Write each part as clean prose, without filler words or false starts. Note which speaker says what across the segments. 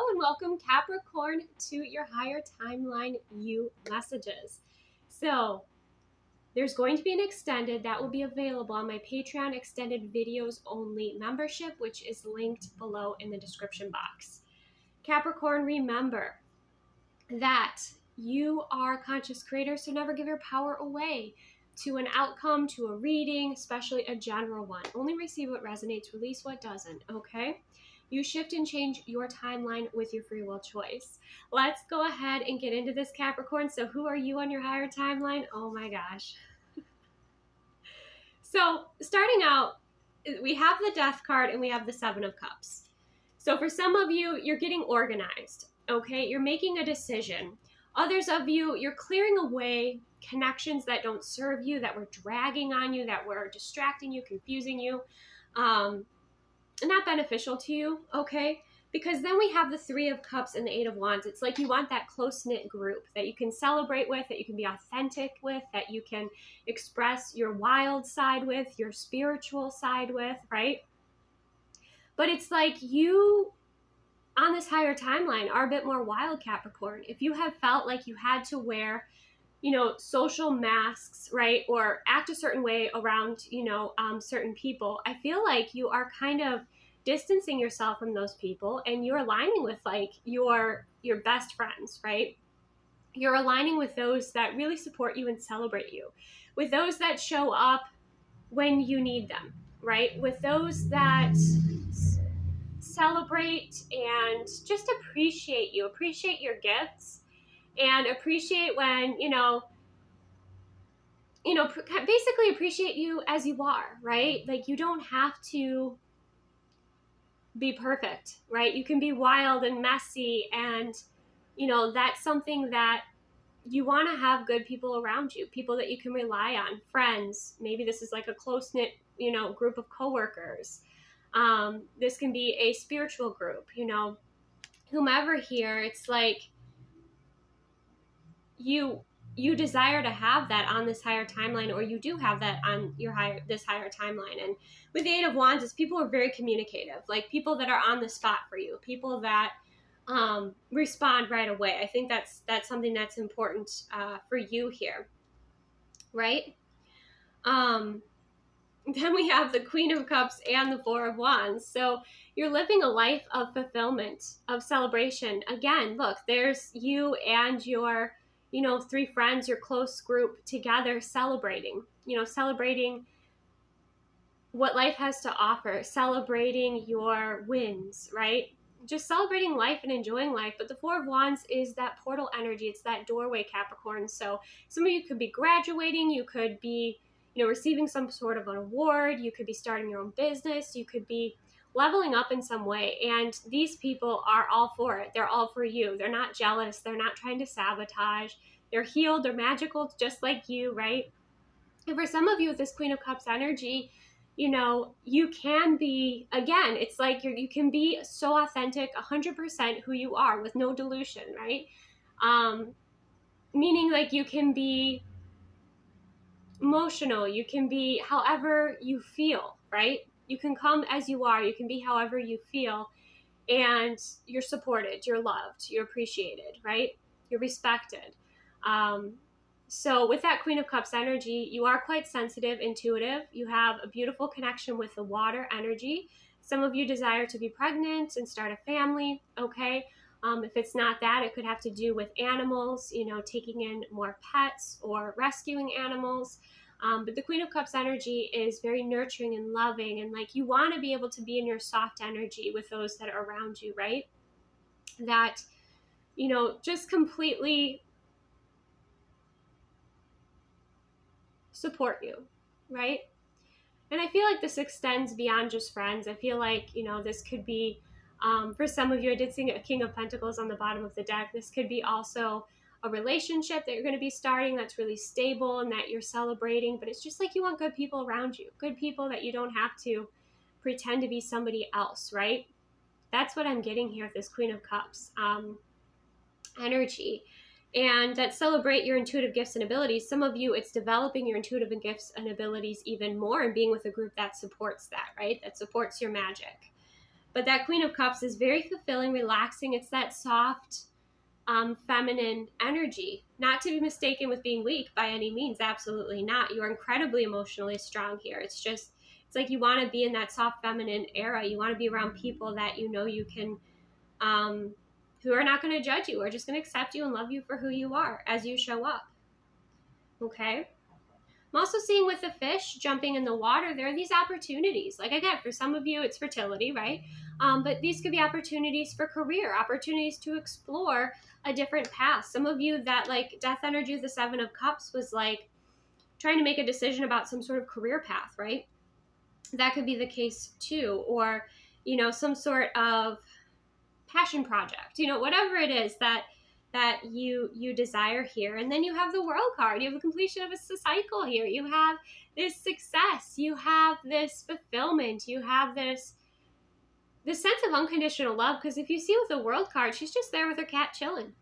Speaker 1: Hello and welcome Capricorn to your higher timeline you messages. So there's going to be an extended that will be available on my Patreon extended videos only membership, which is linked below in the description box. Capricorn, remember that you are conscious creators, so never give your power away to an outcome, to a reading, especially a general one. Only receive what resonates, release what doesn't, okay? You shift and change your timeline with your free will choice. Let's go ahead and get into this, Capricorn. So who are you on your higher timeline? Oh my gosh. So starting out, we have the Death card and we have the Seven of Cups. So for some of you, you're getting organized, okay? You're making a decision. Others of you, you're clearing away connections that don't serve you, that were dragging on you, that were distracting you, confusing you, not beneficial to you, okay? Because then we have the Three of Cups and the Eight of Wands. It's like you want that close-knit group that you can celebrate with, that you can be authentic with, that you can express your wild side with, your spiritual side with, right? But it's like you, on this higher timeline, are a bit more wild, Capricorn. If you have felt like you had to wear, social masks, right? Or act a certain way around, certain people, I feel like you are kind of distancing yourself from those people and you're aligning with like your best friends, right? You're aligning with those that really support you and celebrate you, with those that show up when you need them, right? With those that celebrate and just appreciate you, appreciate your gifts, and appreciate when, basically appreciate you as you are, right? Like you don't have to be perfect, right? You can be wild and messy, and, that's something that you want to have good people around you, people that you can rely on, friends. Maybe this is like a close-knit, group of coworkers. This can be a spiritual group, whomever here. It's like you desire to have that on this higher timeline, or you do have that on this higher timeline. And with the Eight of Wands, is people are very communicative, like people that are on the spot for you, people that respond right away. I think that's something that's important for you here, right? Then we have the Queen of Cups and the Four of Wands. So you're living a life of fulfillment, of celebration. Again, look, there's you and your, three friends, your close group together celebrating, celebrating what life has to offer, celebrating your wins, right? Just celebrating life and enjoying life. But the Four of Wands is that portal energy. It's that doorway, Capricorn. So some of you could be graduating. You could be, receiving some sort of an award. You could be starting your own business. You could be leveling up in some way. And these people are all for it. They're all for you. They're not jealous. They're not trying to sabotage. They're healed. They're magical, just like you, right? And for some of you with this Queen of Cups energy, you can be, again, it's like you can be so authentic, 100% who you are with no delusion, right? Meaning like you can be emotional, you can be however you feel, right? You can come as you are, you can be however you feel, and you're supported, you're loved, you're appreciated, right? You're respected. So with that Queen of Cups energy, you are quite sensitive, intuitive. You have a beautiful connection with the water energy. Some of you desire to be pregnant and start a family, okay? If it's not that, it could have to do with animals, taking in more pets or rescuing animals. But the Queen of Cups energy is very nurturing and loving, and like you want to be able to be in your soft energy with those that are around you, right? That, just completely support you, right? And I feel like this extends beyond just friends. I feel like, this could be, for some of you, I did see a King of Pentacles on the bottom of the deck. This could be also a relationship that you're going to be starting that's really stable and that you're celebrating. But it's just like you want good people around you, good people that you don't have to pretend to be somebody else, right? That's what I'm getting here with this Queen of Cups energy. And that celebrate your intuitive gifts and abilities. Some of you, it's developing your intuitive gifts and abilities even more and being with a group that supports that, right? That supports your magic. But that Queen of Cups is very fulfilling, relaxing. It's that soft, feminine energy, not to be mistaken with being weak by any means. Absolutely not. You are incredibly emotionally strong here. It's like you want to be in that soft feminine era. You want to be around people that you know you can, who are not going to judge you, or just going to accept you and love you for who you are as you show up. Okay. I'm also seeing with the fish jumping in the water, there are these opportunities. Like again, for some of you, it's fertility, right? But these could be opportunities for career, opportunities to explore a different path. Some of you, that like death energy of the Seven of Cups was like trying to make a decision about some sort of career path, right? That could be the case too. Or, some sort of passion project, whatever it is that you desire here. And then you have the World card. You have the completion of a cycle here. You have this success. You have this fulfillment. You have this sense of unconditional love. Because if you see with the World card, she's just there with her cat chilling,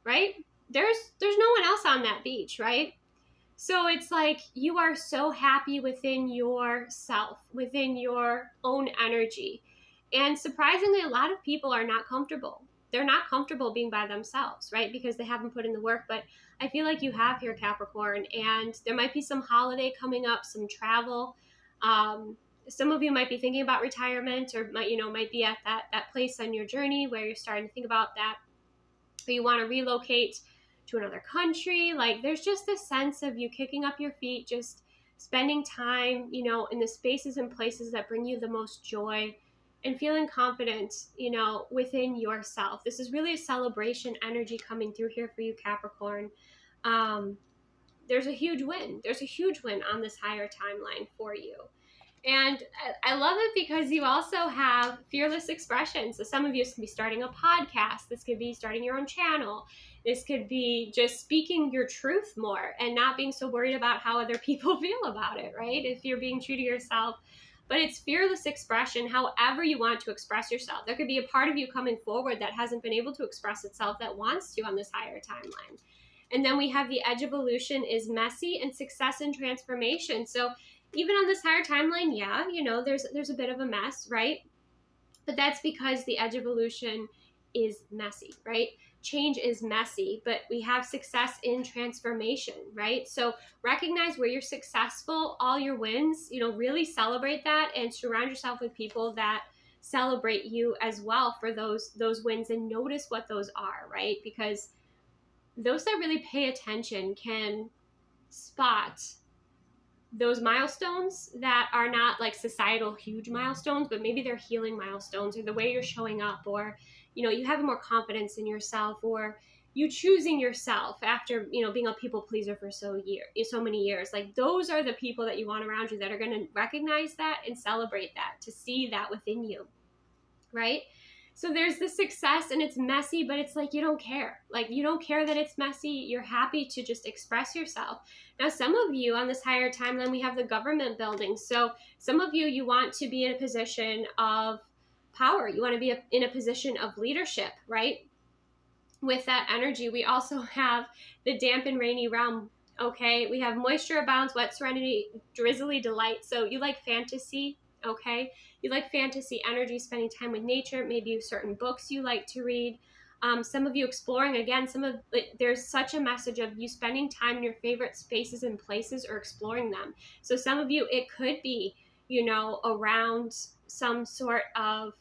Speaker 1: right? There's no one else on that beach, right? So it's like you are so happy within yourself, within your own energy. And surprisingly, a lot of people are not comfortable. They're not comfortable being by themselves, right? Because they haven't put in the work. But I feel like you have here, Capricorn, and there might be some holiday coming up, some travel. Some of you might be thinking about retirement, or might be at that place on your journey where you're starting to think about that, or you want to relocate to another country. Like there's just this sense of you kicking up your feet, just spending time, in the spaces and places that bring you the most joy, and feeling confident, within yourself. This is really a celebration energy coming through here for you, Capricorn. There's a huge win. There's a huge win on this higher timeline for you. And I love it because you also have fearless expression. So some of you, this could be starting a podcast. This could be starting your own channel. This could be just speaking your truth more and not being so worried about how other people feel about it, right? If you're being true to yourself. But it's fearless expression, however you want to express yourself. There could be a part of you coming forward that hasn't been able to express itself, that wants to on this higher timeline. And then we have the edge of evolution is messy, and success and transformation. So even on this higher timeline, yeah, there's a bit of a mess, right? But that's because the edge of evolution is messy, right? Change is messy, but we have success in transformation, right? So recognize where you're successful, all your wins, really celebrate that, and surround yourself with people that celebrate you as well for those wins, and notice what those are, right? Because those that really pay attention can spot those milestones that are not like societal huge milestones, but maybe they're healing milestones, or the way you're showing up, or you have more confidence in yourself, or you choosing yourself after being a people pleaser for so many years. Like those are the people that you want around you that are going to recognize that and celebrate that, to see that within you, right? So there's the success, and it's messy, but it's like you don't care. Like you don't care that it's messy. You're happy to just express yourself. Now, some of you on this higher timeline, we have the government building. So some of you want to be in a position of power. You want to be in a position of leadership, right? With that energy, we also have the damp and rainy realm. Okay, we have moisture abounds, wet serenity, drizzly delight. So you like fantasy. Okay, you like fantasy energy, spending time with nature, maybe certain books you like to read. Some of you exploring, again, there's such a message of you spending time in your favorite spaces and places, or exploring them. So some of you, it could be, around some sort of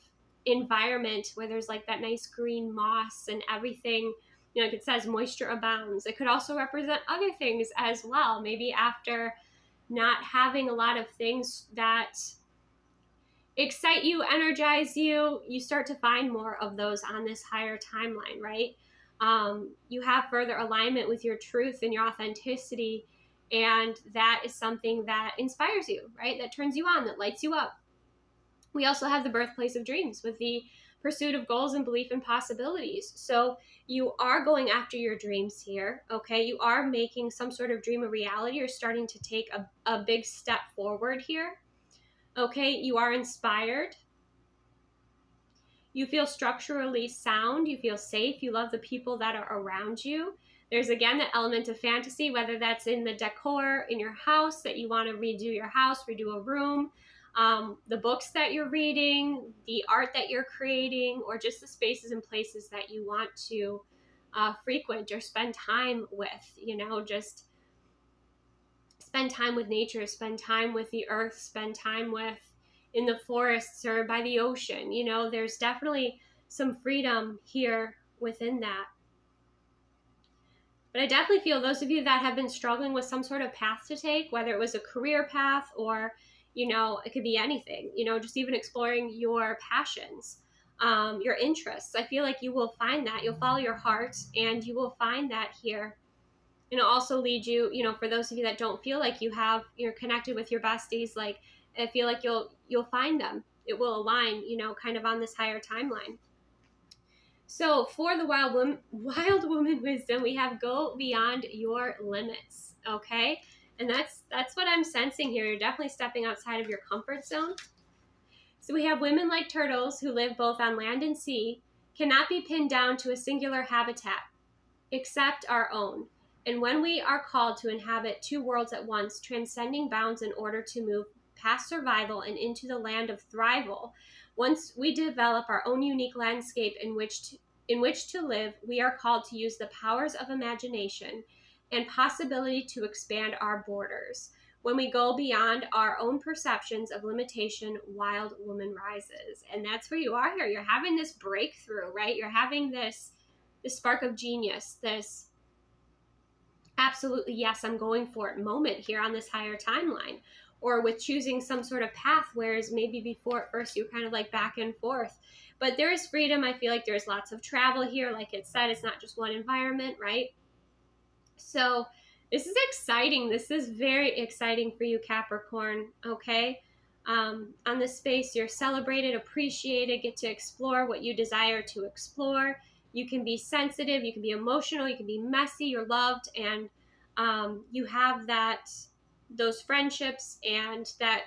Speaker 1: environment where there's like that nice green moss and everything, like it says moisture abounds. It could also represent other things as well. Maybe after not having a lot of things that excite you, energize you, you start to find more of those on this higher timeline, right? You have further alignment with your truth and your authenticity, and that is something that inspires you, right? That turns you on, that lights you up. We also have the birthplace of dreams with the pursuit of goals and belief in possibilities. So you are going after your dreams here, okay? You are making some sort of dream a reality. You're starting to take a big step forward here. Okay, you are inspired. You feel structurally sound. You feel safe. You love the people that are around you. There's, again, the element of fantasy, whether that's in the decor in your house, that you want to redo your house, redo a room. the books that you're reading, the art that you're creating, or just the spaces and places that you want to frequent or spend time with. Just spend time with nature, spend time with the earth, spend time with in the forests or by the ocean. There's definitely some freedom here within that. But I definitely feel those of you that have been struggling with some sort of path to take, whether it was a career path or, it could be anything, just even exploring your passions, your interests. I feel like you will find that. You'll follow your heart and you will find that here. And it'll also lead you, for those of you that don't feel like you're connected with your besties, like I feel like you'll find them. It will align, kind of on this higher timeline. So for the wild woman wisdom, we have go beyond your limits. Okay. And that's what I'm sensing here. You're definitely stepping outside of your comfort zone. So we have women like turtles who live both on land and sea, cannot be pinned down to a singular habitat, except our own. And when we are called to inhabit two worlds at once, transcending bounds in order to move past survival and into the land of thrival, once we develop our own unique landscape in which to live, we are called to use the powers of imagination and possibility to expand our borders. When we go beyond our own perceptions of limitation, wild woman rises. And that's where you are here. You're having this breakthrough, right? You're having this spark of genius, this absolutely, yes, I'm going for it moment here on this higher timeline. Or with choosing some sort of path, whereas maybe before at first you're kind of like back and forth. But there is freedom. I feel like there's lots of travel here. Like it said, it's not just one environment, right? So this is exciting. This is very exciting for you, Capricorn, okay? On this space, you're celebrated, appreciated, get to explore what you desire to explore. You can be sensitive, you can be emotional, you can be messy, you're loved, and you have those friendships and that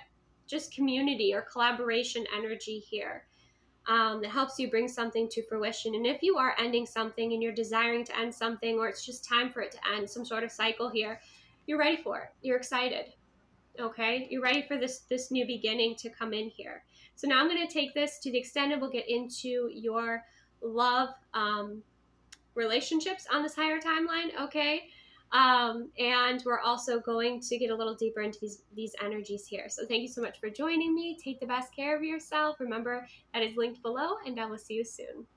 Speaker 1: just community or collaboration energy here that helps you bring something to fruition. And if you are ending something and you're desiring to end something, or it's just time for it to end, some sort of cycle here, you're ready for it. You're excited. Okay, you're ready for this new beginning to come in here. So now I'm going to take this to the extent of we'll get into your love relationships on this higher timeline, okay? And we're also going to get a little deeper into these energies here. So thank you so much for joining me. Take the best care of yourself. Remember, that is linked below, and I will see you soon.